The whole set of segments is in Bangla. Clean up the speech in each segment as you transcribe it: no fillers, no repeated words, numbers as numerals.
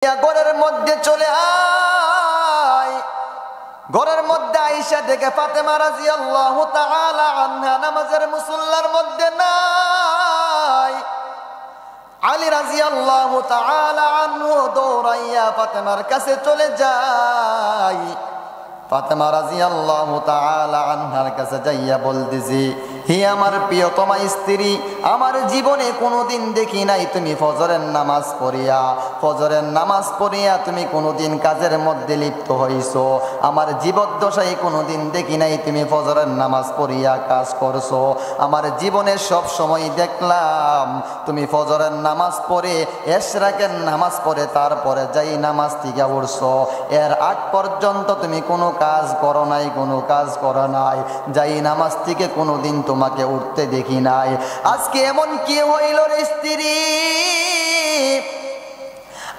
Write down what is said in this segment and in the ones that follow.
ঘরের মধ্যে চলে আয়। ঘরের মধ্যে আয়েশা দেখে ফাতেমা রাদিয়াল্লাহু তাআলা আনহা নামাজের মুসল্লার মধ্যে নাই। আলী রাদিয়াল্লাহু তাআলা আনহু দৌড়াইয়া ফাতেমার কাছে চলে যায়। ফাতেমা রাদিয়াল্লাহু তাআলা আনহার কাছে যাইয়া বলতেছি, হে আমার প্রিয়তমা স্ত্রী, আমার জীবনে কোনোদিন দেখি নাই তুমি ফজরের নামাজ পড়িয়া তুমি কোনোদিন কাজের মধ্যে লিপ্ত হইছো। আমার জীবদ্দশায় কোনোদিন দেখি নাই তুমি ফজরের নামাজ পড়িয়া কাজ করছো। আমার জীবনে সব সময় দেখলাম তুমি ফজরের নামাজ পড়ে এশরাকের নামাজ পড়ে তারপরে যাই নামাজ থেকে উঠছো। এর আগ পর্যন্ত তুমি কোনো কাজ করো নাই, যাই নামাজ থেকে কোনোদিন তোমাকে উঠতে দেখি নাই। আজকে এমন কি হইল রে স্ত্রী,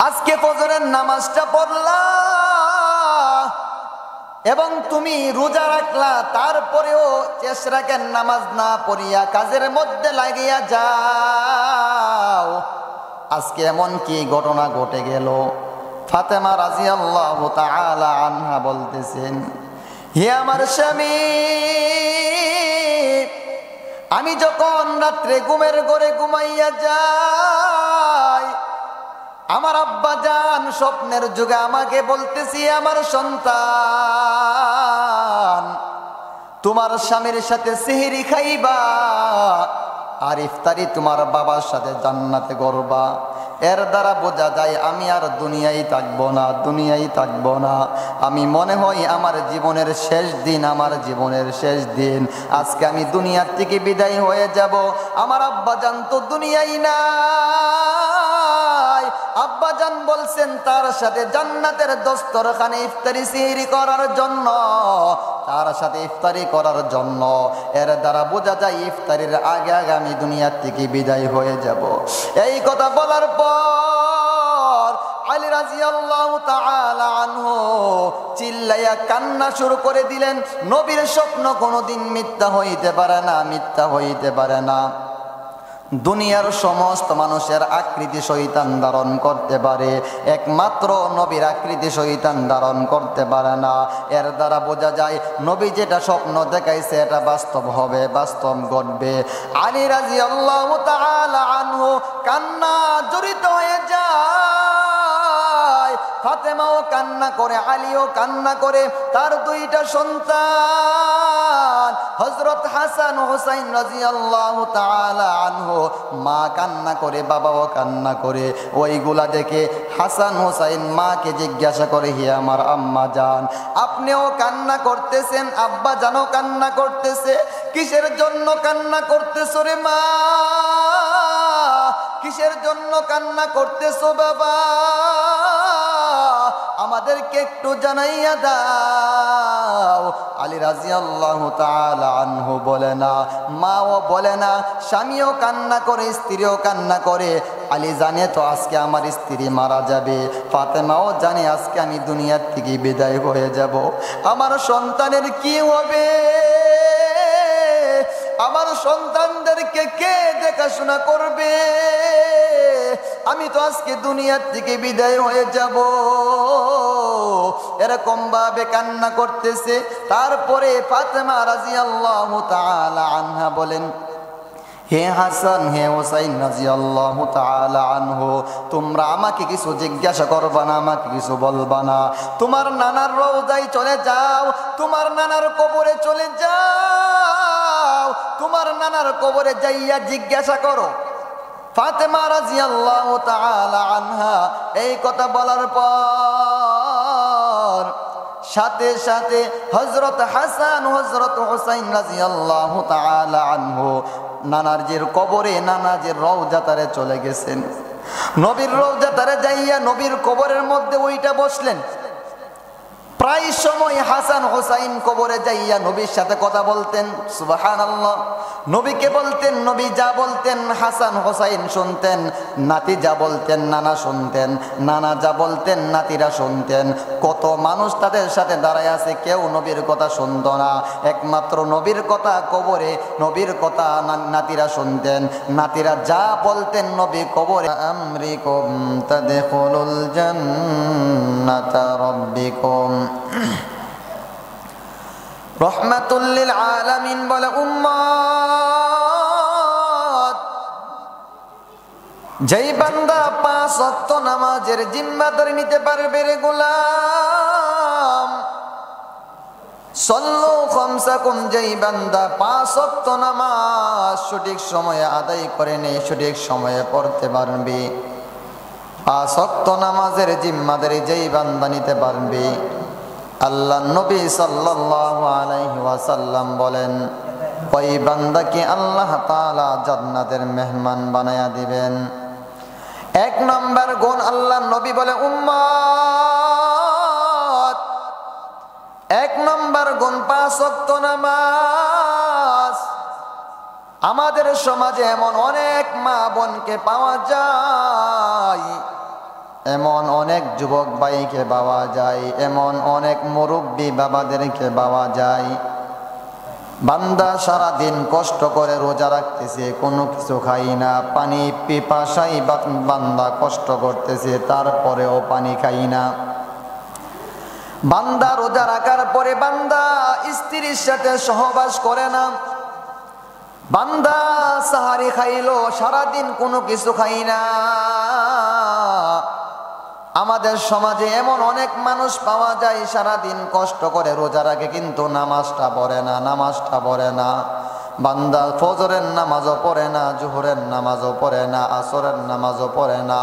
আজকে ফজরের নামাজটা পড়লা এবং তুমি রোজা রাখলা, তারপরেও এশরাকের নামাজ না পড়িয়া কাজের মধ্যে লাগিয়া যাও। আজকে এমন কি ঘটনা ঘটে গেল? ফাতেমা রাদিয়াল্লাহু তাআলা আনহা বলতেছেন, হে আমার স্বামী, আমি যখন রাত্রে ঘুমের ঘরে ঘুমাইয়া যাই, আমার আব্বা জান স্বপ্নের যুগে আমাকে বলতেছি, আমার সন্তান, তোমার স্বামীর সাথে সেহরি খাইবা আর ইফতারি তোমার বাবার সাথে জান্নাতে করবা। এর দ্বারা বোঝা যায় আমি আর দুনিয়ায় থাকবো না। আমি মনে হয় আমার জীবনের শেষ দিন আজকে আমি দুনিয়ার থেকে বিদায় হয়ে যাব। আমার আব্বাজান তো দুনিয়ায় নাই। আব্বাজান বলছেন তার সাথে জান্নাতের দস্তরখানে ইফতারি সেহরি করার জন্য। এর দ্বারা বোঝা যায় ইফতারির আগে আমি দুনিয়ার থেকে বিদায় হয়ে যাব। এই কথা বলার পর আলী রাদিয়াল্লাহু তাআলা আনহু চিল্লাইয়া কান্না শুরু করে দিলেন। নবীর স্বপ্ন কোনোদিন মিথ্যা হইতে পারে না। দুনিয়ার সমস্ত মানুষের আকৃতি শয়তান ধারণ করতে পারে, একমাত্র নবীর আকৃতি শয়তান ধারণ করতে পারে না। এর দ্বারা বোঝা যায় নবী যেটা স্বপ্ন দেখাইছে এটা বাস্তব ঘটবে। আলী রাদিয়াল্লাহু তাআলা আনহু কান্না জড়িত হয়ে যায়। ফাতেমাও কান্না করে, আলীও কান্না করে। তার দুইটা সন্তান হযরত হাসান হুসাইন রাদিয়াল্লাহু তাআলা আনহু, মা কান্না করে, বাবাও কান্না করে। ওইগুলা দেখে হাসান হুসাইন মাকে জিজ্ঞাসা করে, হে আমার আম্মা জান, আপনিও কান্না করতেছেন, আব্বা জানও কান্না করতেছে, কিসের জন্য কান্না করতেছো রে মা? কিসের জন্য কান্না করতেছো বাবা? আমাদেরকে একটু জানাইয়া দাও। আলী রাদিয়াল্লাহু তাআলা আনহু বলে না, মাও বলে না, স্বামীও কান্না করে, স্ত্রীও কান্না করে। আলী জানে তো আজকে আমার স্ত্রী মারা যাবে, ফাতেমাও জানে আজকে আমি দুনিয়ার থেকে বিদায় হয়ে যাব। আমার সন্তানের কি হবে? আমার সন্তানদেরকে কে দেখাশোনা করবে? আমি তো আজকে দুনিয়ার থেকে বিদায় হয়ে যাব। এরকম ভাবে কান্না করতেছে। তারপরে ফাতেমা রাদিয়াল্লাহু তাআলা আনহা বলেন, হে হাসান, হে হুসাইন রাদিয়াল্লাহু তাআলা আনহু, তোমরা আমাকে কিছু জিজ্ঞাসা করবা না, আমাকে কিছু বলবা না। তোমার নানার রওজায় চলে যাও, তোমার নানার কবরে চলে যাও, তোমার নানার কবরে যাইয়া জিজ্ঞাসা করো। ফাতেমা রাদিয়াল্লাহু তাআলা আনহা এই কথা বলার পর সাথে সাথে হযরত হাসান, হযরত হুসাইন রাদিয়াল্লাহু তাআলা আনহু নানাজির কবরে, নানাজির রওজাতারে চলে গেছেন। নবীর রওজাতারে যাইয়া নবীর কবরের মধ্যে ওইটা বসলেন। প্রায় সময় হাসান হুসাইন কবরে যাইয়া নবীর সাথে কথা বলতেন। সুবহানাল্লাহ। নবীকে বলতেন, নবী যা বলতেন হাসান হোসাইন শুনতেন, নাতি যা বলতেন নানা শুনতেন, নানা যা বলতেন নাতিরা শুনতেন। কত মানুষ তাদের সাথে দাঁড়ায় আছে, কেউ নবীর কথা শুনত না, একমাত্র নবীর কথা কবরে, নবীর কথা নাতিরা শুনতেন। নাতিরা যা বলতেন নবী কবরে, আমরিকুম তাদখুলুল জান্নাতা রাব্বিকুম রহমাতুল লিল আলামিন বলে, উম্মত যেই বান্দা 5 ওয়াক্ত নামাজের জিম্মাদারি নিতে পারবে রে গোলাম, সল্লু খামসাকুম, যেই বান্দা 5 ওয়াক্ত নামাজ সঠিক সময়ে আদায় করে নেই, সঠিক সময়ে পড়তে পারবে, 5 ওয়াক্ত নামাজের জিম্মাদারি যেই বান্দা নিতে পারবে, আল্লাহ নবী সাল্লাল্লাহু আলাইহি ওয়াসাল্লাম বলেন ওই বান্দাকে আল্লাহ তাআলা জান্নাতের মেহমান বানায়া দিবেন। 1 নম্বর গুণ আল্লাহ নবী বলে, উম্মত 1 নম্বর গুণ 5 ওয়াক্ত নামাজ। আমাদের সমাজে এমন অনেক মা বোনকে পাওয়া যায়, এমন অনেক যুবক ভাইকে পাওয়া যায়, এমন অনেক মুরব্বী বাবাদেরকে পাওয়া যায়, বান্দা সারাদিন কষ্ট করে রোজা রাখতেছে, কোনো কিছু খাই না, পানি পিপাসায় বান্দা কষ্ট করতেছে, তারপরেও পানি খাই না। বান্দা রোজা রাখার পরে বান্দা স্ত্রীর সাথে সহবাস করে না, বান্দা সাহারি খাইলো, সারাদিন কোনো কিছু খাই না। আমাদের সমাজে এমন অনেক মানুষ পাওয়া যায় সারাদিন কষ্ট করে রোজা রাখে, কিন্তু নামাজটা পড়ে না, নামাজটা পড়ে না। বান্দা ফজরের নামাজও পড়ে না, জোহরের নামাজও পড়ে না, আসরের নামাজও পড়ে না,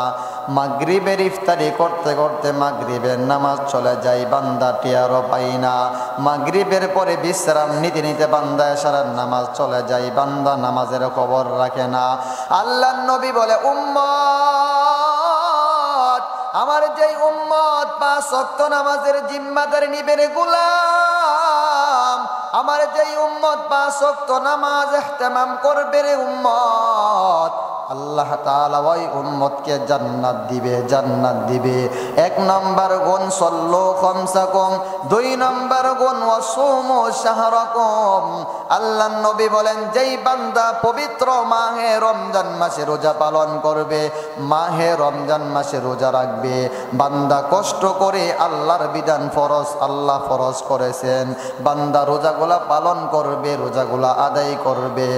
মাগরিবের ইফতারি করতে করতে মাগরিবের নামাজ চলে যায়, বান্দা টিয়ারও পাই না। মাগরিবের পরে বিশ্রাম নিতে নিতে বান্দা এশারের নামাজ চলে যায়, বান্দা নামাজের খবর রাখে না। আল্লাহর নবী বলে, উম্মত আমার যেই উম্মত 5 ওয়াক্ত নামাজের জিম্মাদারি নিবে রে গোলাম, আমার যেই উম্মত 5 ওয়াক্ত নামাজ ইহতিমাম করবে রে উম্মত, আল্লাহ তাআলা ওই উম্মতকে জান্নাত দিবে, জান্নাত দিবে। 1 নম্বর গুণ সল্লু খামসাকুম, 2 নম্বর গুণ ওয়াসুমু শাহরাকুম। আল্লাহর নবী বলেন, যেই বান্দা পবিত্র মাহে রমজান মাসে রোজা পালন করবে, মাহে রমজান মাসে রোজা রাখবে, বান্দা কষ্ট করে আল্লাহর বিধান ফরজ আল্লাহ ফরজ করেছেন, বান্দা রোজাগুলা পালন করবে, রোজাগুলা আদায় করবে।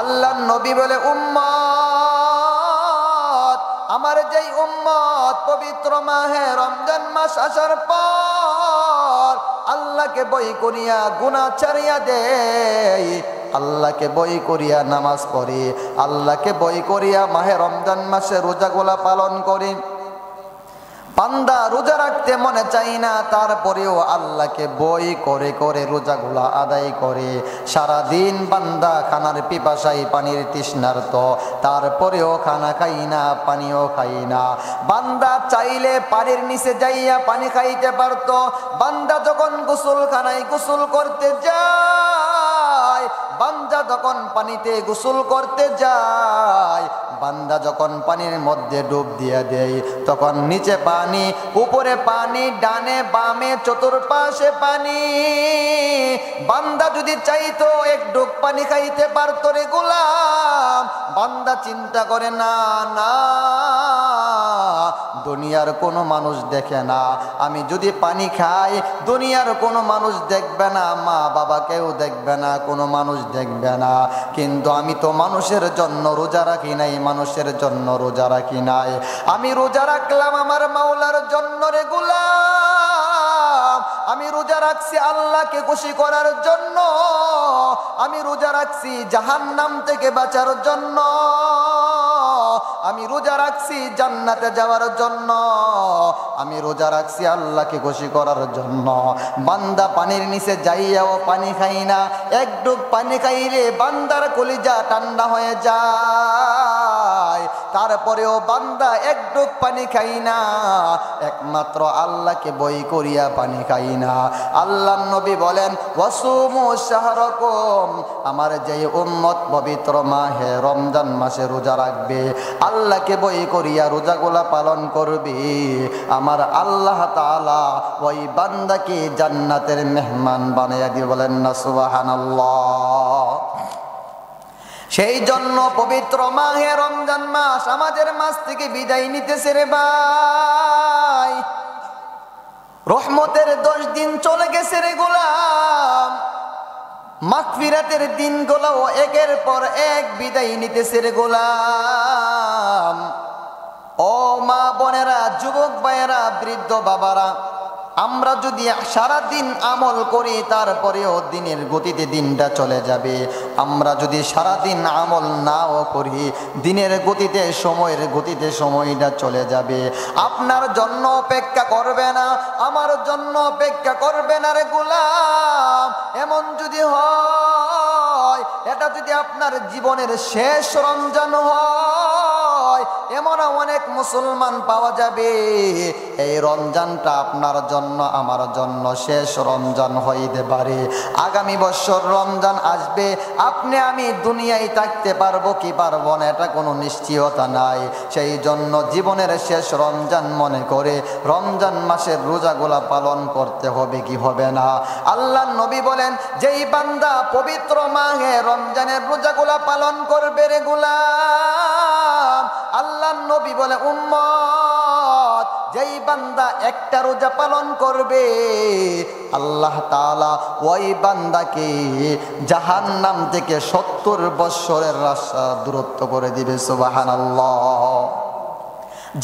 আল্লাহর নবী বলে, উম্মত আমার যেই উম্মত পবিত্র মাহে রমজান মাস আসার পর আল্লাহকে বই করিয়া গুনাহ ছাড়িয়া দেয়, আল্লাহকে বই করিয়া নামাজ পড়ি, আল্লাহকে বই করিয়া মাহে রমজান মাসে রোজাগুলা পালন করি, বান্দা রোজা রাখতে মনে চাই না, তারপরেও আল্লাহকে বই করে করে রোজাগুলা আদায় করে, সারাদিন বান্দা খানার পিপাসায় পানির তৃষ্ণার্ত, তারপরেও খানা খাই না, পানিও খাই না। বান্দা চাইলে পানির নিচে যাইয়া পানি খাইতে পারত, বান্দা যখন গোসলখানায় গোসল করতে যায়, বান্দা যখন পানিতে গোসল করতে যায়, বান্দা যখন পানির মধ্যে ডুব দিয়ে দেয়, তখন নিচে পানি, উপরে পানি, ডানে বামে চতুর্পাশে পানি। বান্দা যদি চাইতো এক ডুব পানি খাইতে পারতো রে গোলাম, বান্দা চিন্তা করে না, না দুনিয়ার কোনো মানুষ দেখে না, আমি যদি পানি খাই দুনিয়ার কোনো মানুষ দেখবে না, মা বাবা কেউ দেখবে না, কোনো মানুষ দেখবে না, কিন্তু আমি তো মানুষের জন্য রোজা রাখি নাই, মানুষের জন্য রোজা রাখি নাই, আমি রোজা রাখলাম আমার মাওলার জন্য রে গোলাম, আমি রোজা রাখছি আল্লাহকে খুশি করার জন্য, আমি রোজা রাখছি জাহান্নাম থেকে বাঁচার জন্য, আমি রোজা রাখছি জান্নাতে যাওয়ার জন্য, আমি রোজা রাখছি আল্লাহকে খুশি করার জন্য। বান্দা পানির নিচে যাইয়াও পানি খাই না, এক ডুব পানি খাইলে বান্দার কলিজা ঠান্ডা হয়ে যায়, তারপরেও বান্দা এক ডুব পানি খাই না, একমাত্র আল্লাহকে বই করিয়া পানি খাই না। আল্লাহর নবী বলেন ওয়াসুমু শাহরাকুম, আমার যেই উম্মত পবিত্র মাহে রমজান মাসে রোজা রাখবে, আল্লাহকে বই করিয়া রোজাগুলা পালন করবে, আমার আল্লাহ তাআলা ওই বান্দাকে জান্নাতের মেহমান বানাইয়া দিয়ে বলেন না সুবহানাল্লাহ। সেই জন্য পবিত্র মাহে রমজান মাস আমাদের মাস থেকে বিদায় নিতেছে রে ভাই। রহমতের 10 দিন চলে গেছে রে গোলাম, মাগফিরাতের দিনগুলো একের পর এক বিদায় নিতেছে রে গোলাম। ও মা বোনেরা, যুবক ভাইয়েরা, বৃদ্ধ বাবারা, আমরা যদি সারাদিন আমল করি তারপরেও দিনের গতিতে দিনটা চলে যাবে। আমরা যদি সারাদিন আমল নাও করি দিনের গতিতে, সময়ের গতিতে সময়টা চলে যাবে। আপনার জন্য অপেক্ষা করবে না, আমার জন্য অপেক্ষা করবে না রে গোলাম। এমন যদি হয়, এটা যদি আপনার জীবনের শেষ রমজান হয়, এমন অনেক মুসলমান পাওয়া যাবে এই রমজানটা আপনার জন্য আমার জন্য শেষ রমজান হইতে পারে। আগামী বছর রমজান আসবে, আপনি আমি দুনিয়ায় থাকতে পারবো কি পারবো না এটা কোনো নিশ্চয়তা নাই। সেই জন্য জীবনের শেষ রমজান মনে করে রমজান মাসের রোজাগুলা পালন করতে হবে কি হবে না। আল্লাহ নবী বলেন যেই বান্দা পবিত্র মাহে রমজানের রোজাগুলা পালন করবে রে গোলাম, আল্লাহ নবী বলে উম্মত যেই বান্দা একটা রোজা পালন করবে, আল্লাহ তাআলা ওই বান্দাকে জাহান্নাম থেকে 70 বছরের রাস্তা দূরত্ব করে দিবে। সুবহানাল্লাহ।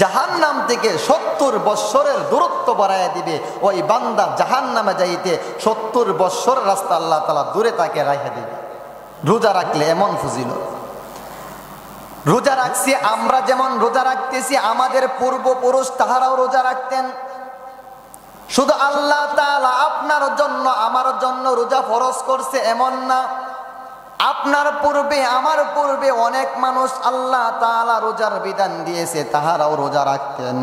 জাহান্নাম থেকে 70 বছরের দূরত্ব বাড়ায় দিবে। ওই বান্দা জাহান্নামে যাইতে 70 বছর রাস্তা আল্লাহ তাআলা দূরে তাকে রাখে দিবে রোজা রাখলে। এমন ফজিলত রোজা রাখছি আমরা, যেমন রোজা রাখতেছি আমাদের পূর্বপুরুষ তাহারাও রোজা রাখতেন। শুধু আল্লাহ তাআলা আপনার জন্য আমার জন্য রোজা ফরজ করছে এমন না, আপনার পূর্বে আমার পূর্বে অনেক মানুষ আল্লাহ তাআলা রোজার বিধান দিয়েছে, তাহারাও রোজা রাখতেন।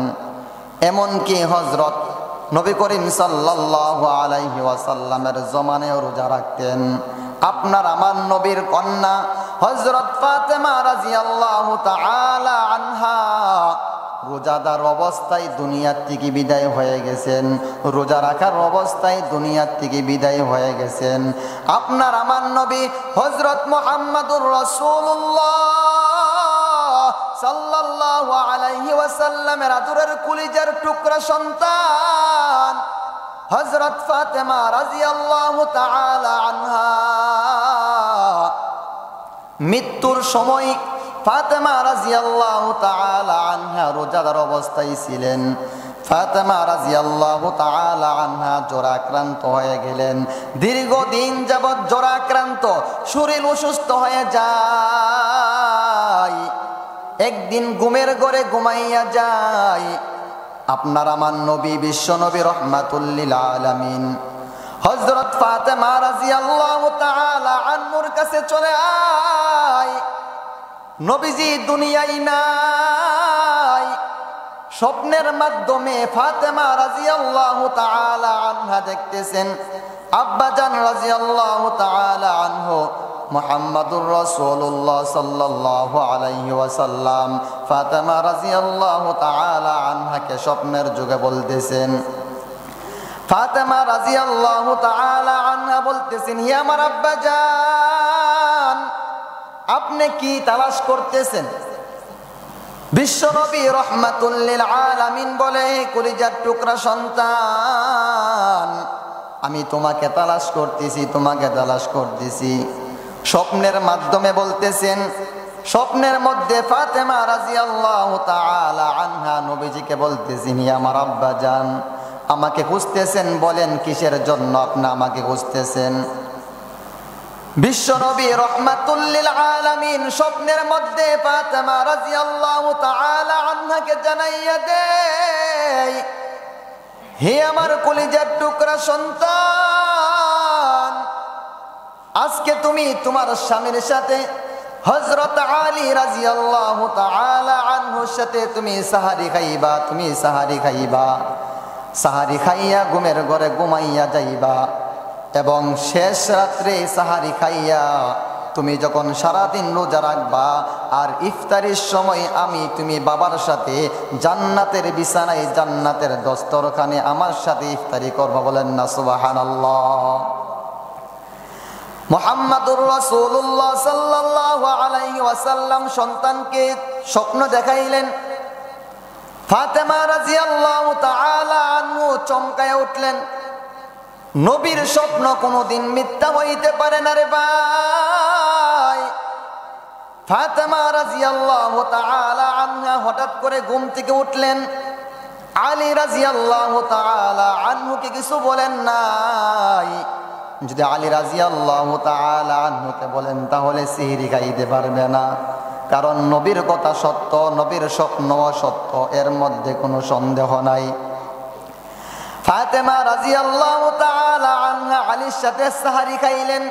এমনকি হযরত নবী করিম সাল্লাল্লাহু আলাইহি ওয়াসাল্লামের জমানেও রোজা রাখতেন। আপনার আমার নবীর কন্যা হযরত ফাতেমা রাদিয়াল্লাহু তাআলা আনহা রোজাদার অবস্থায় দুনিয়ার থেকে বিদায় হয়ে গেছেন, রোজা রাখার অবস্থায় দুনিয়ার থেকে বিদায় হয়ে গেছেন। আপনার আমার নবী হযরত মুহাম্মদুর রাসূলুল্লাহ সাল্লাল্লাহু আলাইহি ওয়াসাল্লামের আদরের কলিজার টুকরা সন্তান হযরত ফাতেমা রাদিয়াল্লাহু তাআলা আনহা মৃত্যুর সময় ফাতেমা রাদিয়াল্লাহু তাআলা আনহা রোজাদার অবস্থায় ছিলেন। ফাতেমা রাদিয়াল্লাহু তাআলা আনহা জ্বরাক্রান্ত হয়ে গেলেন। দীর্ঘদিন যাবৎ জ্বরাক্রান্ত, শরীর অসুস্থ হয়ে যায়। একদিন ঘুমের ঘরে ঘুমাইয়া যায়। আপনার আমার নবী বিশ্ব নবী রাহমাতুল লিল আলামিন হযরত ফাতেমা রাদিয়াল্লাহু তাআলা আনহুর কাছে চলে আয়। নবীজি দুনিয়ায় নাই। স্বপ্নের মাধ্যমে ফাতেমা রাদিয়াল্লাহু তাআলা আনহা দেখতেছেন আব্বাজান রাদিয়াল্লাহু তাআলা আনহু মুহাম্মাদুর রাসূলুল্লাহ সাল্লাল্লাহু আলাইহি ওয়াসাল্লাম ফাতেমা রাদিয়াল্লাহু তাআলা আনহাকে স্বপ্নের যুগে বলতেছেন। ফাতেমা রাদিয়াল্লাহু তাআলা আনহা বলতেছেন, হে আমার আব্বাজান, আপনি কি তালাশ করতেছেন? বিশ্বনবী রাহমাতুল লিল আলামিন বলে, কলিজার টুকরা সন্তান, আমি তোমাকে তালাশ করতেছি, তোমাকে তালাশ করতেছি। স্বপ্নের মাধ্যমে বলতেছেন। স্বপ্নের মধ্যে ফাতেমা রাদিয়াল্লাহু তাআলা আনহা নবীজিকে বলতেছেন, হে আমার আব্বাজান, আমাকে খুঁজতেছেন, বলেন কিসের জন্য আপনি আমাকে খুঁজতেছেন? বিশ্বনবী রাহমাতুল লিল আলামিন স্বপ্নের মধ্যে ফাতেমা রাদিয়াল্লাহু তাআলা আনহাকে জানাইয়া দেয়, হে আমার কলিজার টুকরা সন্তান, আজকে তুমি তোমার স্বামীর সাথে হযরত আলী রাদিয়াল্লাহু তাআলা আনহুর সাথে তুমি সাহারি খাইবা, তুমি সাহারি খাইবা, সাহারি খাইয়া ঘুমের ঘরে ঘুমাইয়া যাইবা এবং শেষ রাত্রে সাহারি খাইয়া তুমি যখন সারাদিন রোজা রাখবা আর ইফতারির সময় আমি তুমি বাবার সাথে জান্নাতের বিছানায় জান্নাতের দস্তরখানে আমার সাথে ইফতারি করবা। বলেন না সুবহানাল্লাহ। মুহাম্মাদুর রাসূলুল্লাহ সাল্লাল্লাহু আলাইহি ওয়াসাল্লাম সন্তানকে স্বপ্ন দেখাইলেন। ফাতেমা রাদিয়াল্লাহু তাআলা আনহু চমকায় উঠলেন। নবীর স্বপ্ন কোনোদিন মিথ্যা হইতে পারে না রে ভাই। ফাতেমা রাদিয়াল্লাহু তাআলা আনহা হঠাৎ করে ঘুম থেকে উঠলেন। আলী রাদিয়াল্লাহু তাআলা আনহুকে কিছু বলেন নাই। যদি আলী রাদিয়াল্লাহু তাআলা আনহুকে বলেন তাহলে সিহরি খাইতে পারবে না, কারণ নবীর কথা সত্য, নবীর স্বপ্ন সত্য, এর মধ্যে কোনো সন্দেহ নাই। ফাতেমা রাদিয়াল্লাহু তাআলা আনহা আলীর সাথে সাহারি খাইলেন।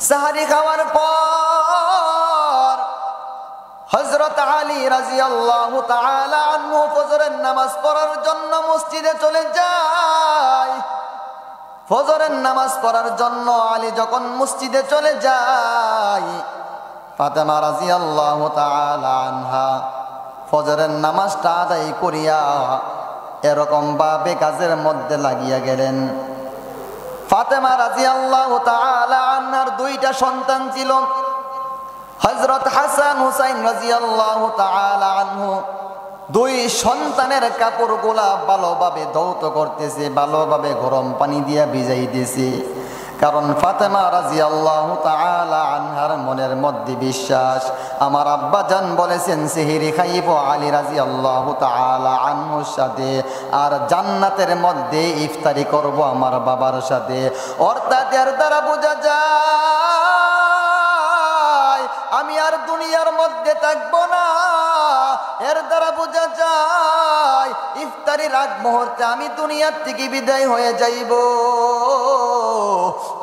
সাহারি খাওয়ার পর হযরত আলী রাদিয়াল্লাহু তাআলা আনহু ফজরের নামাজ পড়ার জন্য মসজিদে চলে যায়। ফজরের নামাজ পড়ার জন্য আলী যখন মসজিদে চলে যায়, ফাতেমা রাদিয়াল্লাহু তাআলা আনহা ফজরের নামাজটা আদায় করিয়া এরকম ভাবে কাজের মধ্যে লাগিয়া গেলেন। ফাতেমা রাদিয়াল্লাহু তাআলা আনহার দুইটা সন্তান ছিল, হযরত হাসান হুসাইন রাদিয়াল্লাহু তাআলা আনহু। দুই সন্তানের কাপড়গুলা ভালোভাবে ধৌত করতেছে, ভালোভাবে গরম পানি দিয়া ভিজাইতেছে, কারণ ফাতেমা রাদিয়াল্লাহু তাআলা আনহার মনের মধ্যে বিশ্বাস, আমার আব্বা জান বলেছেন সিহরি খাইব আলী রাদিয়াল্লাহু তাআলা আনহুর সাথে, আর জান্নাতের মধ্যে ইফতারি করব আমার বাবার সাথে। অর্থাৎ এর দ্বারা বোঝা যায় আমি আর দুনিয়ার মধ্যে থাকবো না। এর দ্বারা বোঝা যায় ইফতারির আগ মুহূর্তে আমি দুনিয়ার থেকে বিদায় হয়ে যাইব।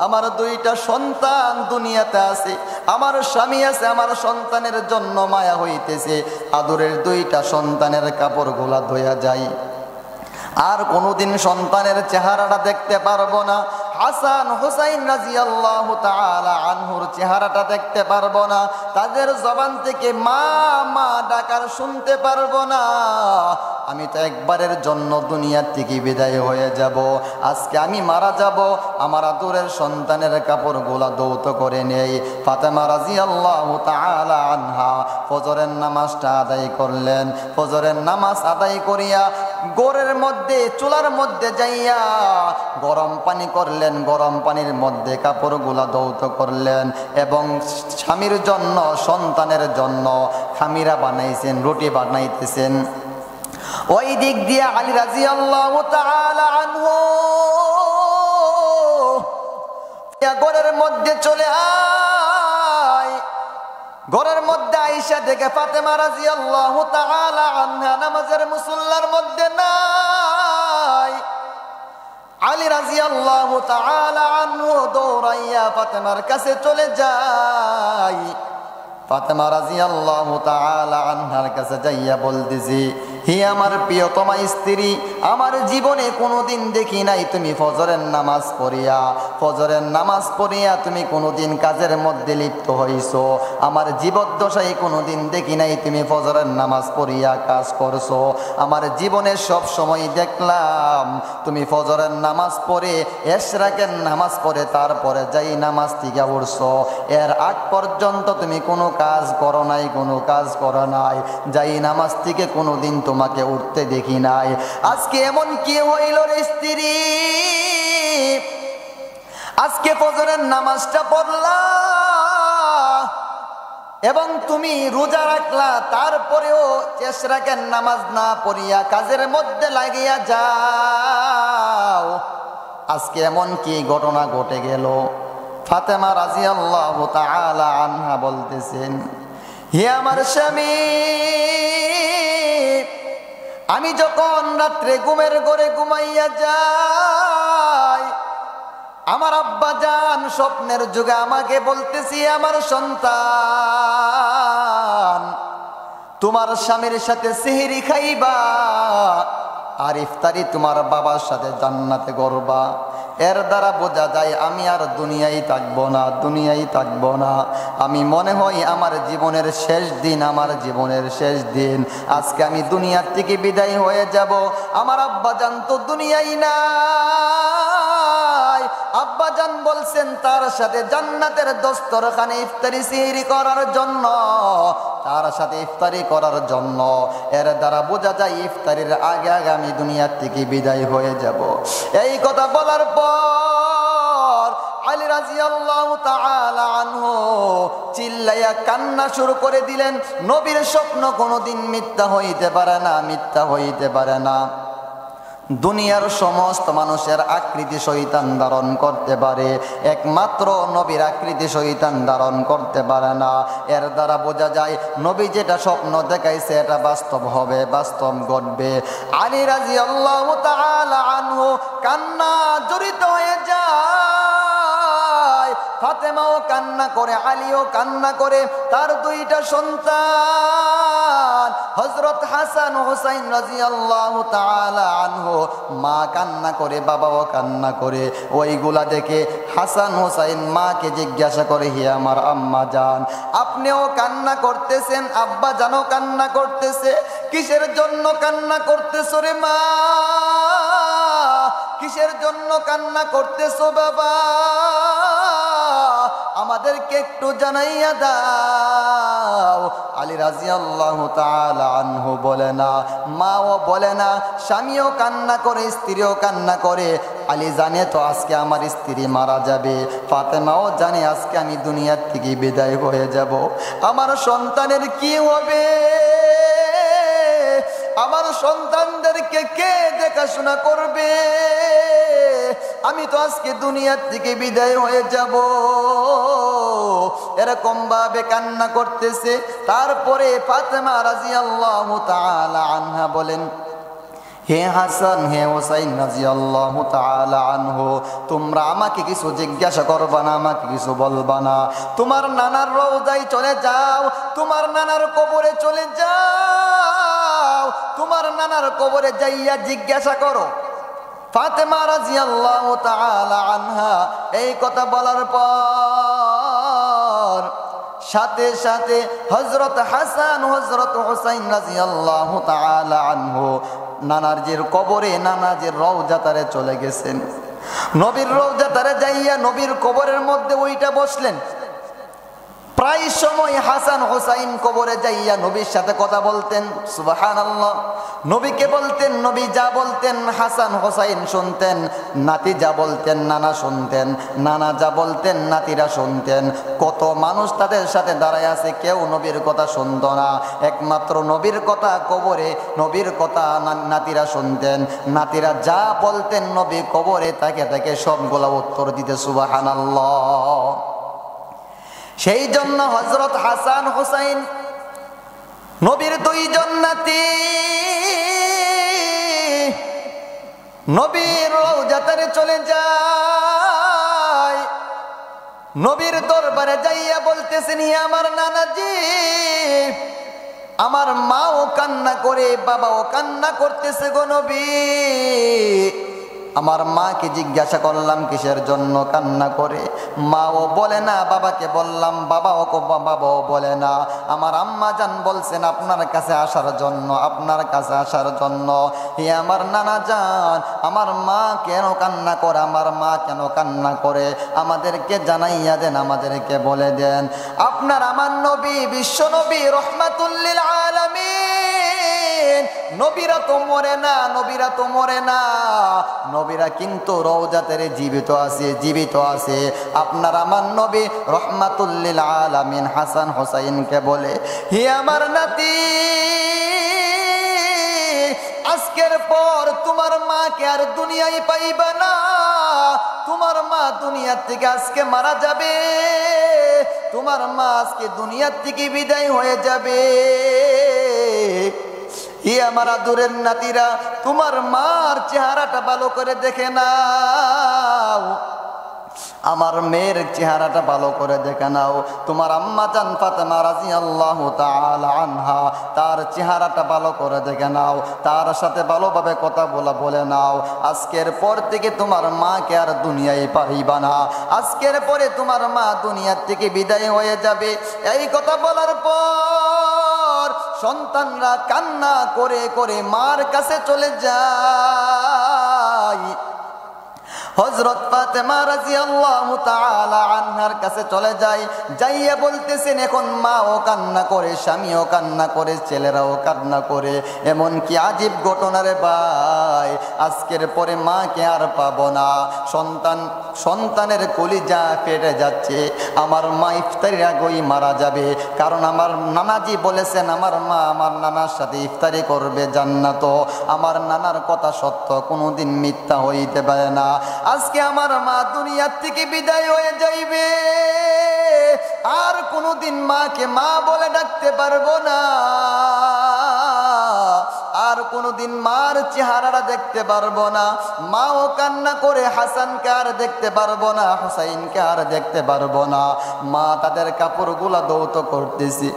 আমার দুইটা সন্তান দুনিয়াতে আছে, আমার স্বামী আছে, আমার সন্তানের জন্য মায়া হইতেছে। আদরের দুইটা সন্তানের কাপড়গুলা ধোয়া যায়, আর কোনোদিন সন্তানের চেহারাটা দেখতে পারবো না। হাসান হুসাইন রাদিয়াল্লাহু তাআলা আনহুর চেহারাটা দেখতে পারবো না। তাদের জবান থেকে মা মা ডাকার শুনতে পারবো না। আমি তো একবারের জন্য দুনিয়া থেকে বিদায় হয়ে যাব। আজকে আমি মারা যাব, আমার আদরের সন্তানের কাপড়গুলা ধৌত করে নেই। ফাতেমা রাদিয়াল্লাহু তাআলা আনহা ফজরের নামাজটা আদায় করলেন। ফজরের নামাজ আদায় করিয়া গোরের মধ্যে চুলার মধ্যে যাইয়া গরম পানি করলেন। গরম পানির মধ্যে কাপড়গুলা ধৌত করলেন এবং স্বামীর জন্য সন্তানের জন্য খামিরা বানাইছেন, রুটি বানাইতেছেন। ওই দিক দিয়ে আলী রাদিয়াল্লাহু তাআলা আনহু ঘরের মধ্যে চলে আয়। ঘরের মধ্যে আয়েশা দেখে ফাতেমা রাদিয়াল্লাহু তাআলা আনহা নামাজের মুসল্লার মধ্যে নাই। আলী রাদিয়াল্লাহু তাআলা আনহু দৌড়াইয়া ফাতেমার কাছে চলে যায়। ফাতেমা রাদিয়াল্লাহু তাআলা আনহার কাছে যাইয়া বলতেছি, হে আমার প্রিয়তমা স্ত্রী, আমার জীবনে কোনোদিন দেখি নাই তুমি ফজরের নামাজ পড়িয়া তুমি কোনোদিন কাজের মধ্যে লিপ্ত হইছো। আমার জীবদ্দশায় কোনোদিন দেখি নাই তুমি ফজরের নামাজ পড়িয়া কাজ করছো। আমার জীবনে সব সময় দেখলাম তুমি ফজরের নামাজ পড়ে এশরাকের নামাজ পড়ে তারপরে যাই নামাজ থেকে উঠছো। এর আগ পর্যন্ত তুমি কোনো কাজ করো নাই, কোনো কাজ করো নাই। যাই নামাজ থেকে কোনোদিন তোমাকে উঠতে দেখি নাই। আজকে এমন কি হইল রে স্ত্রী, আজকে ফজরের নামাজটা পড়লা এবং তুমি রোজা রাখলা, তারপরেও এশরাকের নামাজ না পড়িয়া কাজের মধ্যে লাগিয়া যাও। আজকে এমন কি ঘটনা ঘটে গেল? ফাতেমা রাদিয়াল্লাহু তাআলা আনহা বলতেছেন, হে আমার স্বামী, আমি যখন রাত্রে ঘুমের ঘরে ঘুমাইয়া যাই, আমার আব্বা জান স্বপ্নের যুগে আমাকে বলতেছি, আমার সন্তান, তোমার স্বামীর সাথে সেহরি খাইবা আর ইফতারি তোমার বাবার সাথে জান্নাতে করবা। এর দ্বারা বোঝা যায় আমি আর দুনিয়ায় থাকবো না, দুনিয়ায় থাকবো না। আমি মনে হয় আমার জীবনের শেষ দিন, আমার জীবনের শেষ দিন আজকে আমি দুনিয়ার থেকে বিদায় হয়ে যাব। আমার আব্বা জান তো দুনিয়ায় নাই। আব্বা জান বলছেন তার সাথে জান্নাতের দস্তরখানে ইফতারি সেহরি করার জন্য, তার সাথে ইফতারি করার জন্য। এর দ্বারা বোঝা যায় ইফতারির আগে আগে আমি দুনিয়ার থেকে বিদায় হয়ে যাব। এই কথা বলার পর আলী রাদিয়াল্লাহু তাআলা আনহু চিল্লাইয়া কান্না শুরু করে দিলেন। নবীর স্বপ্ন কোনোদিন মিথ্যা হইতে পারে না, মিথ্যা হইতে পারে না। দুনিয়ার সমস্ত মানুষের আকৃতি শয়তান ধারণ করতে পারে, একমাত্র নবীর আকৃতি শয়তান ধারণ করতে পারে না। এর দ্বারা বোঝা যায় নবী যেটা স্বপ্ন দেখাইছে এটা বাস্তব হবে, বাস্তব ঘটবে। আলী রাদিয়াল্লাহু তাআলা আনহু কান্না জড়িত হয়ে যায়। ফাতেমাও কান্না করে, আলীও কান্না করে। তার দুইটা সন্তান হযরত হাসান হুসাইন রাদিয়াল্লাহু তাআলা আনহু, মা কান্না করে, বাবাও কান্না করে। ওইগুলা দেখে হাসান হুসাইন মাকে জিজ্ঞাসা করে, হে আমার আম্মা জান, আপনিও কান্না করতেছেন, আব্বা জানও কান্না করতেছে, কিসের জন্য কান্না করতেছো রে মা? কিসের জন্য কান্না করতেছো বাবা? আমাদেরকে একটু জানাইয়া দাও। আলী রাদিয়াল্লাহু তাআলা আনহু বলে না, মাও বলে না, স্বামীও কান্না করে, স্ত্রীও কান্না করে। আলী জানে তো আজকে আমার স্ত্রী মারা যাবে, ফাতেমাও জানে আজকে আমি দুনিয়ার থেকে বিদায় হয়ে যাব। আমার সন্তানের কি হবে? আমার সন্তানদেরকে কে দেখাশোনা করবে? আমি তো আজকে দুনিয়ার থেকে বিদায় হয়ে যাব। এরকম ভাবে কান্না করতেছে। তারপরে ফাতেমা রাদিয়াল্লাহু তাআলা আনহা বলেন, হে হাসান, হে হুসাইন রাদিয়াল্লাহু তাআলা আনহু, তোমরা আমাকে কিছু জিজ্ঞাসা করবা না, আমাকে কিছু বলবা না। তোমার নানার রওজায় চলে যাও, তোমার নানার কবরে চলে যাও, তোমার নানার কবরে যাইয়া জিজ্ঞাসা করো। ফাতেমা রাদিয়াল্লাহু তাআলা আনহা এই কথা বলার পর সাথে সাথে হযরত হাসান, হযরত হুসাইন রাদিয়াল্লাহু তাআলা আনহু নানাজির কবরে, নানাজির রওজাতারে চলে গেছেন। নবীর রওজাতারে যাইয়া নবীর কবরের মধ্যে ওইটা বসলেন। প্রায় সময় হাসান হুসাইন কবরে যাইয়া নবীর সাথে কথা বলতেন। সুবহানাল্লাহ। নবীকে বলতেন, নবী যা বলতেন হাসান হুসাইন শুনতেন, নাতি যা বলতেন নানা শুনতেন, নানা যা বলতেন নাতিরা শুনতেন। কত মানুষ তাদের সাথে দাঁড়ায় আছে, কেউ নবীর কথা শুনত না, একমাত্র নবীর কথা কবরে, নবীর কথা নাতিরা শুনতেন। নাতিরা যা বলতেন নবী কবরে তাকে তাকে সবগুলা উত্তর দিতে। সুবহানাল্লাহ। সেই জন্য হযরত হাসান হুসাইন নবীর দুইজন নাতি নবীর রওজাতারে চলে যায়। নবীর দরবারে যাইয়া বলতেছেন, হে আমার নানাজি, আমার মাও কান্না করে, বাবাও কান্না করতেছে গো নবী। আমার মাকে জিজ্ঞাসা করলাম কিসের জন্য কান্না করে, মাও বলে না। বাবাকে বললাম, বাবাও বলে না। আমার আম্মা জান বলছেন আপনার কাছে আসার জন্য, আপনার কাছে আসার জন্য। হে আমার নানা জান, আমার মা কেন কান্না করে, আমার মা কেন কান্না করে আমাদেরকে জানাইয়া দেন, আমাদেরকে বলে দেন। আপনার আমার নবী, বিশ্ব নবী, রহমাতুল লিল আলামিন, নবীরা তো মরে না, নবীরা তো মরে না, নবীরা কিন্তু রওজাতে জীবিত আছে, জীবিত আছে। আপনার আমার নবী রহমাতুল লিল আলামিন হাসান হুসাইনকে বলে, হে আমার নাতি, আজকের পর তোমার মাকে আর দুনিয়ায় পাইবা না। তোমার মা দুনিয়ার থেকে আজকে মারা যাবে, তোমার মা আজকে দুনিয়ার থেকে বিদায় হয়ে যাবে। হে আমার আদরের নাতিরা, তোমার মার চেহারাটা ভালো করে দেখে নাও। আমার মেয়ের চেহারাটা ভালো করে দেখে নাও। তোমার আম্মা জান ফাতেমা রাদিয়াল্লাহু তাআলা আনহা, তার চেহারাটা ভালো করে দেখে নাও, তার সাথে ভালোভাবে কথা বলে নাও। আজকের পর থেকে তোমার মাকে আর দুনিয়ায় পাইবা না। আজকের পরে তোমার মা দুনিয়ার থেকে বিদায় হয়ে যাবে। এই কথা বলার পর সন্তানরা কান্না করে করে মার কাছে চলে যায়। হযরত ফাতেমা রাদিয়াল্লাহু তাআলা আনহার কাছে চলে যায়, যাইয়া বলতেছেন এখন মাও কান্না করে, স্বামীও কান্না করে, ছেলেরাও কান্না করে। এমন কি আজীব ঘটনা রে ভাই, আজকের পরে মাকে আর পাবো না। সন্তানের কলিজা ফেটে যাচ্ছে। আমার মা ইফতারির আগেই মারা যাবে, কারণ আমার নানাজি বলেছেন আমার মা আমার নানার সাথে ইফতারি করবে জান্নাত। আমার নানার কথা সত্য, কোনোদিন মিথ্যা হইতে পারে না। আজকে আমার মা দুনিয়ার থেকে বিদায় হয়ে যাইবে, আর কোনোদিন মাকে মা বলে ডাকতে পারবো না, আর কোনোদিন মার চেহারাটা দেখতে পারবো না। মাও কান্না করে হাসানকে আর দেখতে পারবো না, হুসাইনকে আর দেখতে পারবো না। মা তাদের কাপড়গুলা দৌত করতেছি।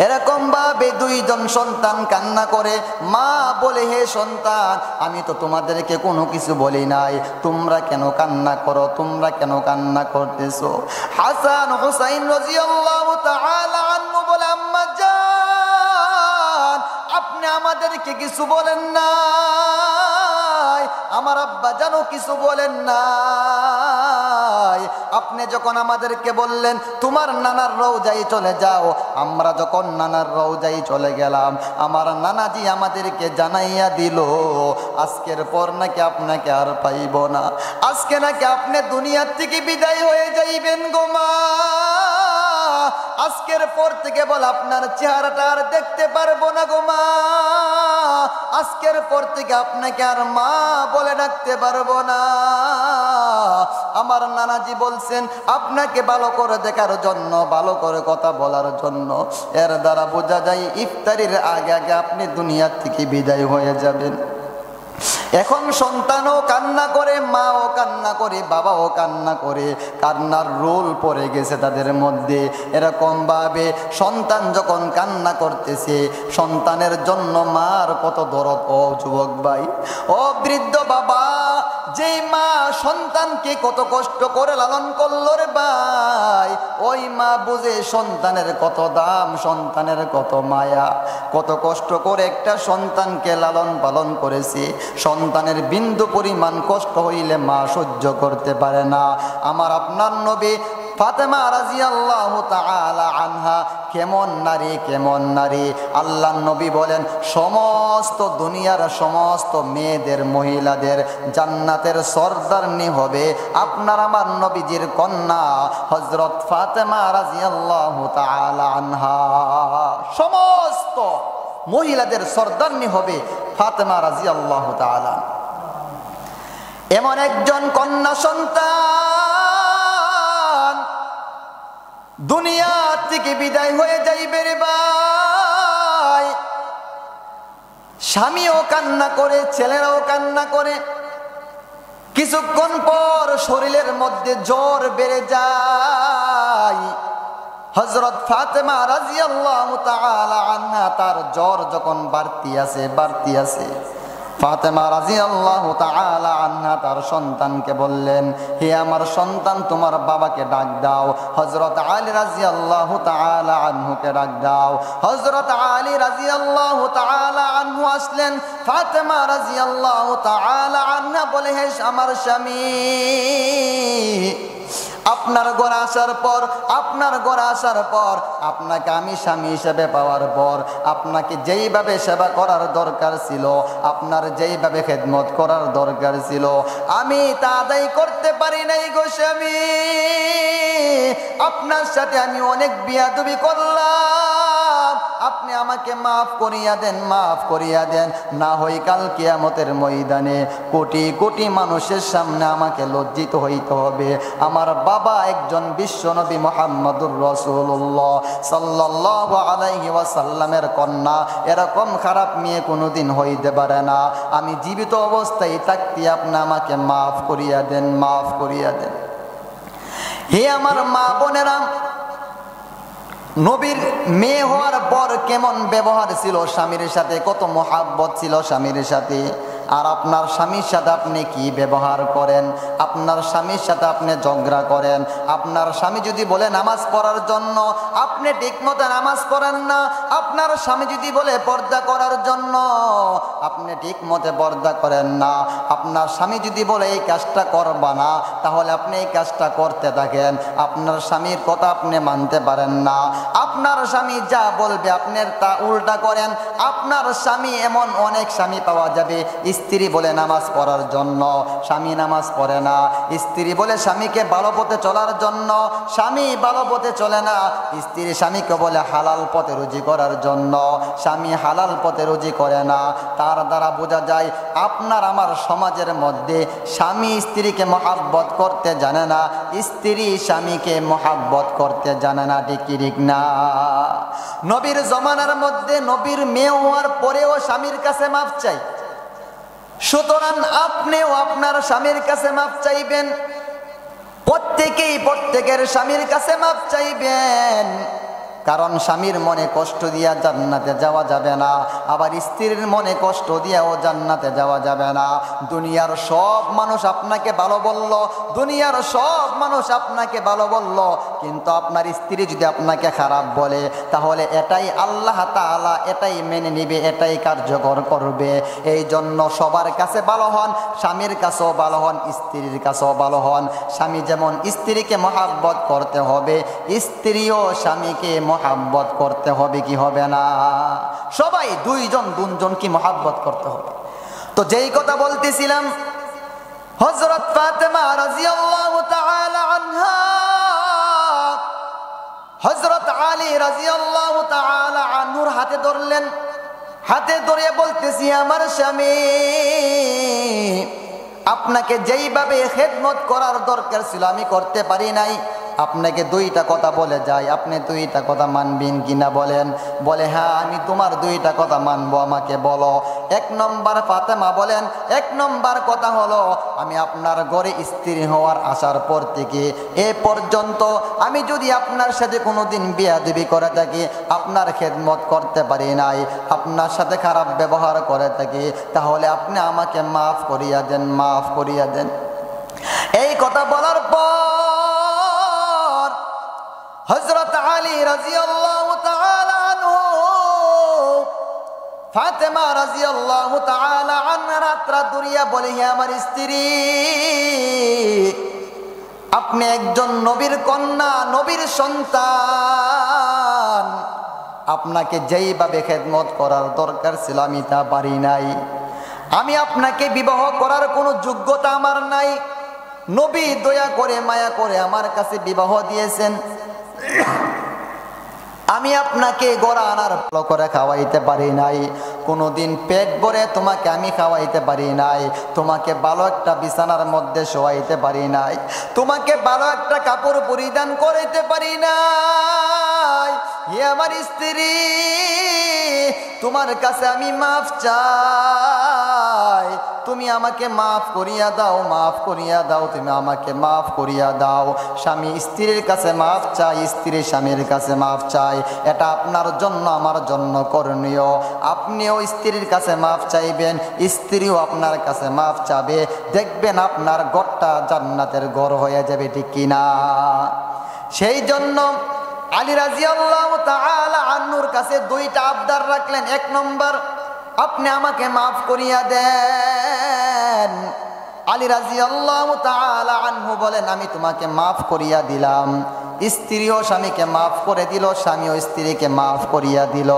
এরকম ভাবে দুইজন সন্তান কান্না করে। মা বলে হে সন্তান, আমি তো তোমাদেরকে কোনো কিছু বলি নাই, তোমরা কেন কান্না করো, তোমরা কেন কান্না করতেছো? হাসান হুসাইন রাদিয়াল্লাহু তাআলা আনহু বলে আম্মা জান আপনি আমাদেরকে কিছু বলেন না, আমার আব্বা জানো কিছু বলেন নাই। আপনি যখন আমাদেরকে বললেন তোমার নানার রওজায় চলে যাও, আমরা যখন নানার রওজায় চলে গেলাম, আমার নানাজি আমাদেরকে জানাইয়া দিল আজকের পর নাকি আপনাকে আর পাইব না, আজকে নাকি আপনি দুনিয়ার থেকে বিদায় হয়ে যাইবেন গো মা। আজকের পর থেকে বল আপনার চেহারাটা আর দেখতে পারবো না গো মা। আজকের পর থেকে আপনাকে আর মা বলে ডাকতে পারবো না। আমার নানাজি বলছেন আপনাকে ভালো করে দেখার জন্য, ভালো করে কথা বলার জন্য। এর দ্বারা বোঝা যায় ইফতারির আগে আগে আপনি দুনিয়ার থেকে বিদায় হয়ে যাবেন। এখন সন্তানও কান্না করে, মাও কান্না করে, বাবাও কান্না করে, কান্নার রোল পড়ে গেছে তাদের মধ্যে। এরকম ভাবে সন্তান যখন কান্না করতেছে, সন্তানের জন্য মার কত দরদ। ও যুবক ভাই, ও বৃদ্ধ বাবা, যেই মা সন্তানকে কত কষ্ট করে লালন করলো রে ভাই, ওই মা বুঝে সন্তানের কত দাম, সন্তানের কত মায়া, কত কষ্ট করে একটা সন্তানকে লালন পালন করেছে। সন্তানের বিন্দু পরিমাণ কষ্ট হইলে মা সহ্য করতে পারে না। আমার আপনার নবী ফাতেমা রাদিয়াল্লাহু তাআলা আনহা কেমন নারী, কেমন নারী। আল্লাহর নবী বলেন সমস্ত দুনিয়ার সমস্ত মেয়েদের, মহিলাদের জান্নাতের সরদারনি হবে আপনার আমার নবীজির কন্যা হযরত ফাতেমা রাদিয়াল্লাহু তাআলা আনহা। সমস্ত মহিলাদের সরদারনি হবে ফাতেমা রাদিয়াল্লাহু তাআলা। এমন একজন কন্যা সন্তান দুনিয়া থেকে বিদায় হয়ে যাইবে রে ভাই। স্বামীও কান্না করে, ছেলেরাও কান্না করে। কিছুক্ষণ পর শরীরের মধ্যে জ্বর বেড়ে যায়। হযরত ফাতেমা রাদিয়াল্লাহু তাআলা আনহা তার জ্বর যখন বাড়তি আছে, ফাতেমা রাদিয়াল্লাহু তাআলা আনহা তার সন্তানকে বললেন, হে আমার সন্তান তোমার বাবাকে ডাক দাও। হযরত আলী রাদিয়াল্লাহু তাআলা আনহুকে ডাক দাও। হযরত আলী রাদিয়াল্লাহু তাআলা আনহু আসলেন। ফাতেমা রাদিয়াল্লাহু তাআলা আনহা বলে, হে আমার স্বামী, আপনার ঘরে আসার পর আপনাকে আমি স্বামী হিসেবে পাওয়ার পর আপনাকে যেইভাবে সেবা করার দরকার ছিল, আপনার যেইভাবে খেদমত করার দরকার ছিল, আমি তা আদায় করতে পারি নাই গো স্বামী। আপনার সাথে আমি অনেক বিয়াদবি করলাম, আপনি আমাকে মাফ করিয়া দেন, না হয় কাল কিয়ামতের ময়দানে কোটি কোটি মানুষের সামনে আমাকে লজ্জিত হইতে হবে। আমার বাবা একজন বিশ্বনবী মুহাম্মদুর রাসূলুল্লাহ সাল্লাল্লাহু আলাইহি ওয়াসাল্লামের কন্যা, এরকম খারাপ মেয়ে কোনোদিন হইতে পারে না। আমি জীবিত অবস্থায় থাকতে আপনি আমাকে মাফ করিয়া দেন। হে আমার মা বোনেরা, নবীর মেয়ে হওয়ার পর কেমন ব্যবহার ছিল স্বামীর সাথে, কত মহাব্বত ছিল স্বামীর সাথে। আর আপনার স্বামীর সাথে আপনি কি ব্যবহার করেন? আপনার স্বামীর সাথে আপনি ঝগড়া করেন। আপনার স্বামী যদি বলে নামাজ পড়ার জন্য, আপনি ঠিকমতো নামাজ পড়েন না। আপনার স্বামী যদি বলে পর্দা করার জন্য, আপনি ঠিকমতো পর্দা করেন না। আপনার স্বামী যদি বলে এই কাজটা করবা না, তাহলে আপনি এই কাজটা করতে থাকেন। আপনার স্বামীর কথা আপনি মানতে পারেন না। আপনার স্বামী যা বলবে আপনি তা উল্টা করেন। আপনার স্বামী, এমন অনেক স্বামী পাওয়া যাবে, স্ত্রী বলে নামাজ পড়ার জন্য, স্বামী নামাজ পড়ে না। স্ত্রী বলে স্বামীকে ভালো পথে চলার জন্য, স্বামী ভালো পথে চলে না। স্ত্রী স্বামীকে বলে হালাল পথে রুজি করার জন্য, স্বামী হালাল পথে রুজি করে না। তার দ্বারা বোঝা যায় আপনার আমার সমাজের মধ্যে স্বামী স্ত্রীকে মহাব্বত করতে জানে না, স্ত্রী স্বামীকে মহাব্বত করতে জানে না। ঠিক না? নবীর জমানার মধ্যে নবীর মেয়ে হওয়ার পরেও স্বামীর কাছে মাফ চাই। সুতরাং আপনিও আপনার স্বামীর কাছে মাফ চাইবেন। প্রত্যেকেই প্রত্যেকের স্বামীর কাছে মাফ চাইবেন। কারণ স্বামীর মনে কষ্ট দিয়া জান্নাতে যাওয়া যাবে না, আবার স্ত্রীর মনে কষ্ট দিয়াও জান্নাতে যাওয়া যাবে না। দুনিয়ার সব মানুষ আপনাকে ভালো বলল, দুনিয়ার সব মানুষ আপনাকে ভালো বলল, কিন্তু আপনার স্ত্রী যদি আপনাকে খারাপ বলে, তাহলে এটাই আল্লাহ তাআলা এটাই মেনে নিবে, এটাই কার্যকর করবে। এই জন্য সবার কাছে ভালো হন, স্বামীর কাছেও ভালো হন, স্ত্রীর কাছেও ভালো হন। স্বামী যেমন স্ত্রীকে মহাব্বত করতে হবে, স্ত্রীও স্বামীকে মহাব্বত করতে হবে, কি হবে না? সবাই দুইজনকে মহাব্বত করতে হবে। তো যেই কথা বলতেছিলাম, হযরত ফাতেমা রাদিয়াল্লাহু তাআলা আনহা হযরত আলী রাদিয়াল্লাহু তাআলা আনহুর হাতে ধরলেন। হাতে ধরে বলতেছি, আমার স্বামী, আপনাকে যেইভাবে খেদমত করার দরকার ছিল আমি করতে পারি নাই। আপনাকে দুইটা কথা বলে যাই, আপনি দুইটা কথা মানবেন কিনা বলেন? বলে হ্যাঁ, আমি তোমার দুইটা কথা মানবো, আমাকে বলো। এক নম্বর, ফাতেমা বলেন, এক নম্বর কথা হলো, আমি আপনার ঘরে স্ত্রী হওয়ার আসার পর থেকে এ পর্যন্ত আমি যদি আপনার সাথে কোনোদিন বেয়াদবি করে থাকি, আপনার খেদমত করতে পারি নাই, আপনার সাথে খারাপ ব্যবহার করে থাকি, তাহলে আপনি আমাকে মাফ করিয়া দেন, মাফ করিয়া দেন। এই কথা বলার পর হযরত আলী রাদিয়াল্লাহু তাআলা আনহু ফাতেমা রাদিয়াল্লাহু তাআলা আনহার হাতটা ধরিয়া বলে, হে আমার স্ত্রী, আপনি একজন নবীর কন্যা, নবীর সন্তান, আপনাকে যেইভাবে খেদমত করার দরকার ছিল আমি তা পারি নাই। আমি আপনাকে বিবাহ করার কোনো যোগ্যতা আমার নাই। নবী দয়া করে মায়া করে আমার কাছে বিবাহ দিয়েছেন। আমি আপনাকে গড়া আনার ভালো করে খাওয়াইতে পারি নাই, কোনোদিন পেট ভরে তোমাকে আমি খাওয়াইতে পারি নাই, তোমাকে ভালো একটা বিছানার মধ্যে শোয়াইতে পারি নাই, তোমাকে ভালো একটা কাপড় পরিধান করাইতে পারি নাই। হে আমার স্ত্রী, তোমার কাছে আমি মাফ চাই, তুমি আমাকে মাফ করিয়া দাও, মাফ করিয়া দাও, তুমি আমাকে মাফ করিয়া দাও। স্বামী স্ত্রীর কাছে মাফ চাই, স্ত্রী স্বামীর কাছে মাফ চাই, এটা আপনার জন্য আমার জন্য করণীয়। আপনিও স্ত্রীর কাছে মাফ চাইবেন, স্ত্রীও আপনার কাছে মাফ চাবে, দেখবেন আপনার ঘরটা জান্নাতের ঘর হয়ে যাবে, ঠিক কিনা? সেই জন্য আলী রাদিয়াল্লাহু তাআলা আনহুর কাছে দুইটা আবদার রাখলেন। এক নম্বর, আপনি আমাকে মাফ করিয়া দেন। আলী রাদিয়াল্লাহু তাআলা আনহু বলেন, আমি তোমাকে মাফ করিয়া দিলাম। স্ত্রীও স্বামীকে মাফ করে দিল, স্বামীও স্ত্রীকে মাফ করিয়া দিল।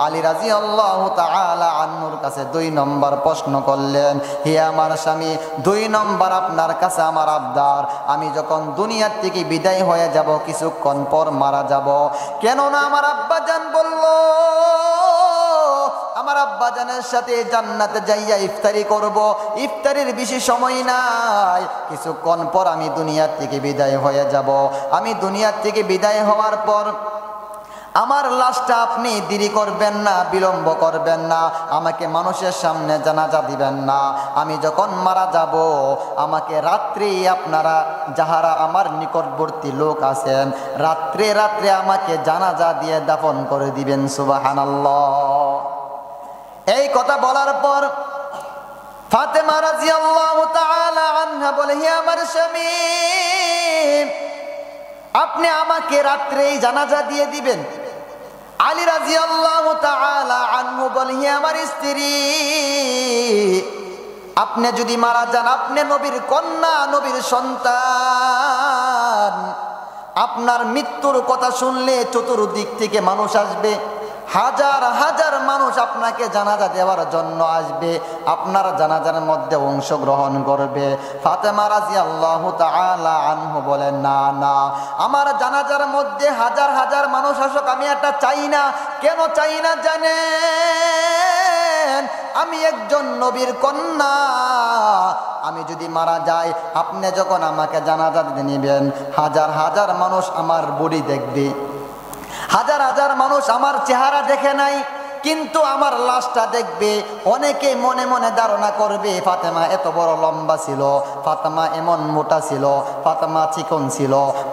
আলী রাদিয়াল্লাহু তাআলা আনহুর কাছে দুই নম্বর প্রশ্ন করলেন, হে আমার স্বামী, দুই নম্বর আপনার কাছে আমার আবদার, আমি যখন দুনিয়ার থেকে বিদায় হয়ে যাব, কিছুক্ষণ পর মারা যাব, কেননা আমার আব্বাজান বলল আমার আব্বাজানের সাথে জান্নাতে যাইয়া ইফতারি করব, ইফতারির বেশি সময় নাই, কিছুক্ষণ পর আমি দুনিয়ার থেকে বিদায় হয়ে যাব। আমি দুনিয়ার থেকে বিদায় হওয়ার পর আমার লাশটা আপনি দেরি করবেন না, বিলম্ব করবেন না, আমাকে মানুষের সামনে জানাজা দিবেন না। আমি যখন মারা যাব আমাকে রাত্রে আপনারা যাহারা আমার নিকটবর্তী লোক আছেন রাত্রে রাত্রে আমাকে জানাজা দিয়ে দাফন করে দিবেন। সুবহানাল্লাহ। এই কথা বলার পর ফাতেমা রাদিয়াল্লাহু তাআলা আনহা বলে, হে আমার স্বামী, আপনি আমাকে রাত্রেই জানাজা দিয়ে দিবেন। আলী রাদিয়াল্লাহু তাআলা আনহু বলে, হে আমার স্ত্রী, আপনি যদি মারা যান, আপনি নবীর কন্যা, নবীর সন্তান, আপনার মৃত্যুর কথা শুনলে চতুর্দিক থেকে মানুষ আসবে, হাজার হাজার মানুষ আপনাকে জানাজা দেওয়ার জন্য আসবে, আপনার জানাজার মধ্যে অংশগ্রহণ করবে। ফাতেমা রাদিয়াল্লাহু তাআলা আনহু বলেন, না না, আমার জানাজার মধ্যে হাজার হাজার মানুষ আসুক, আমি এটা চাই না। কেন চাই না জানেন? আমি একজন নবীর কন্যা, আমি যদি মারা যাই, আপনি যখন আমাকে জানাজা দিতে নেবেন, হাজার হাজার মানুষ আমার বডি দেখবে, হাজার হাজার মানুষ আমার চেহারা দেখে নাই, কিন্তু আমার লাশটা দেখবে। অনেকে মনে মনে ধারণা করবে ফাতেমা এত বড় লম্বা ছিল, ফাতেমা এমন মোটা ছিল, ফাতেমা চিকন ছিল।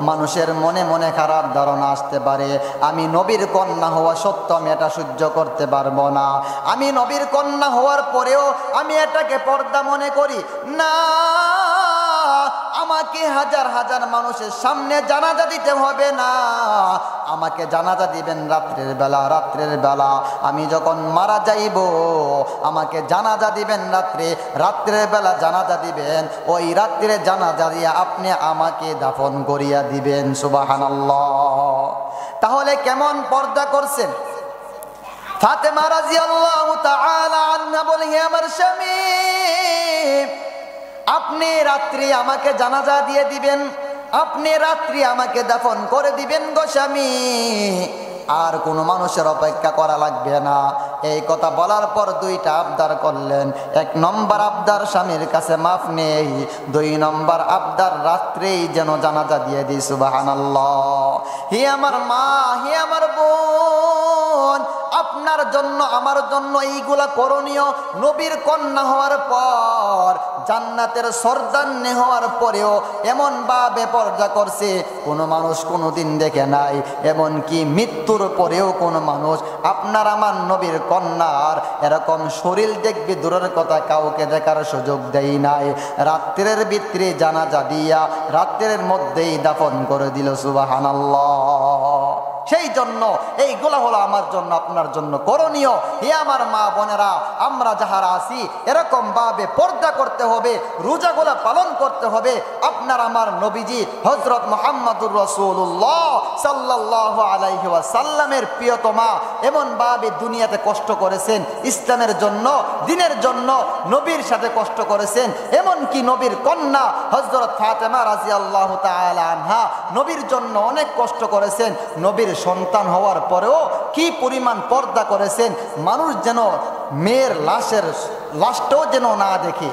মানুষের মনে মনে খারাপ ধারণা আসতে পারে। আমি নবীর কন্যা হওয়া সত্ত্বেও আমি এটা সহ্য করতে পারবো না। আমি নবীর কন্যা হওয়ার পরেও আমি এটাকে পর্দা মনে করি না। আমাকে হাজার হাজার মানুষের সামনে জানাজা দিতে হবে না, আমাকে জানাজা দিবেন রাত্রের বেলা। রাত্রের বেলা আমি যখন মারা যাইব আমাকে জানাজা দিবেন রাত্রে, রাত্রের বেলা জানাজা দিবেন, ওই রাত্রে জানাজা দিয়ে আপনি আমাকে দাফন করিয়া দিবেন। সুবহানাল্লাহ। তাহলে কেমন পর্দা করছেন? ফাতেমা রাদিয়াল্লাহু তাআলা আনহা বলে, হে আমার স্বামী, আপনি রাত্রি আমাকে জানাজা দিয়ে দিবেন, আপনি রাত্রি আমাকে দাফন করে দিবেন গো স্বামী, আর কোনো মানুষের অপেক্ষা করা লাগবে না। এই কথা বলার পর দুইটা আবদার করলেন। এক নম্বর আবদার, স্বামীর কাছে মাফ নেই। দুই নম্বর আবদার, রাত্রেই যেন জানাজা দিয়ে দিই। সুবহানাল্লাহ। হে আমার মা, হে আমার বোন, আপনার জন্য আমার জন্য এইগুলা করণীয়। নবীর কন্যা হওয়ার পর, জান্নাতের সর্দান্নে হওয়ার পরেও এমন ভাবে পর্দা করছে কোনো মানুষ কোনোদিন দেখে নাই। এমনকি মৃত্যুর পরেও কোনো মানুষ আপনার আমার নবীর কন্যার এরকম শরীর দেখবে দূরের কথা, কাউকে দেখার সুযোগ দেয় নাই। রাত্রের ভিতরে জানাজা দিয়া রাত্রের মধ্যেই দাফন করে দিল। সুবহানাল্লাহ। সেই জন্য এইগুলা হলো আমার জন্য আপনার জন্য করণীয়। হে আমার মা বোনেরা, আমরা যাহারা আছি এরকম ভাবে পর্দা করতে হবে, রোজাগুলা পালন করতে হবে। আপনার আমার নবীজি হযরত মুহাম্মদুর রাসূলুল্লাহ সাল্লাল্লাহু আলাইহি ওয়াসাল্লামের প্রিয়তমা এমন ভাবে দুনিয়াতে কষ্ট করেছেন, ইসলামের জন্য, দ্বীনের জন্য নবীর সাথে কষ্ট করেছেন। এমন কি নবীর কন্যা হযরত ফাতেমা রাদিয়াল্লাহু তাআলা আনহা নবীর জন্য অনেক কষ্ট করেছেন। নবীর সন্তান হওয়ার পরেও কি পরিমাণ পর্দা করেছেন, মানুষ যেন মেয়ের লাশটাও যেন না দেখে,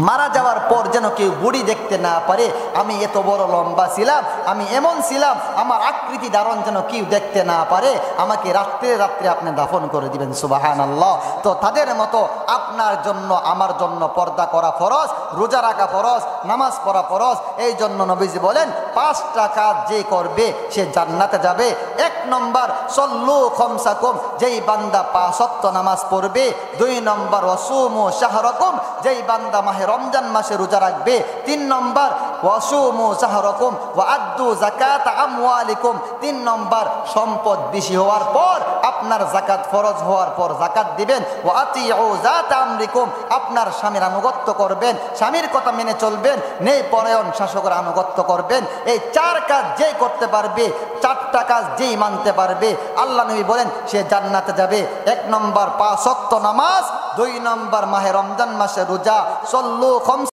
মারা যাওয়ার পর যেন কেউ বুড়ি দেখতে না পারে। আমি এত বড় লম্বা ছিলাম, আমি এমন ছিলাম, আমার আকৃতি ধারণ যেন কেউ দেখতে না পারে। আমাকে রাত্রে রাত্রে আপনি দাফন করে দিবেন। সুবহানাল্লাহ। তো তাদের মতো আপনার জন্য আমার জন্য পর্দা করা ফরজ, রোজা রাখা ফরজ, নামাজ পড়া ফরজ। এই জন্য নবীজি বলেন 5টা কাজ যে করবে সে জান্নাতে যাবে। 1 নম্বর, সল্লু খামসাকুম, যেই বান্দা 5 ওয়াক্ত নামাজ পড়বে। 2 নম্বর, ওয়াসুমু শাহরাকুম, যেই বান্দা মাহে রমজান মাসে রোজা রাখবে। 3 নম্বর, ওয়াসুমু শাহরাকুম ওয়া আদ্দু যাকাত আমওয়ালিকুম, 3 নম্বর, সম্পদ বেশি হওয়ার পর আপনার যাকাত ফরজ হওয়ার পর যাকাত দিবেন। ওয়া আতিউ যাত আমরিকুম, আপনার স্বামীর আনুগত্য করবেন, স্বামীর কথা মেনে চলবেন, নেই পরায়ণ শাসকের আনুগত্য করবেন। এই 4 কাজ যেই করতে পারবে, 4টা কাজ যেই মানতে পারবে, আল্লাহ নবী বলেন সে জান্নাতে যাবে। 1 নম্বর 5 ওয়াক্ত নামাজ, 2 নম্বর মাহে রমজান মাসে রোজা, সল্লু খামস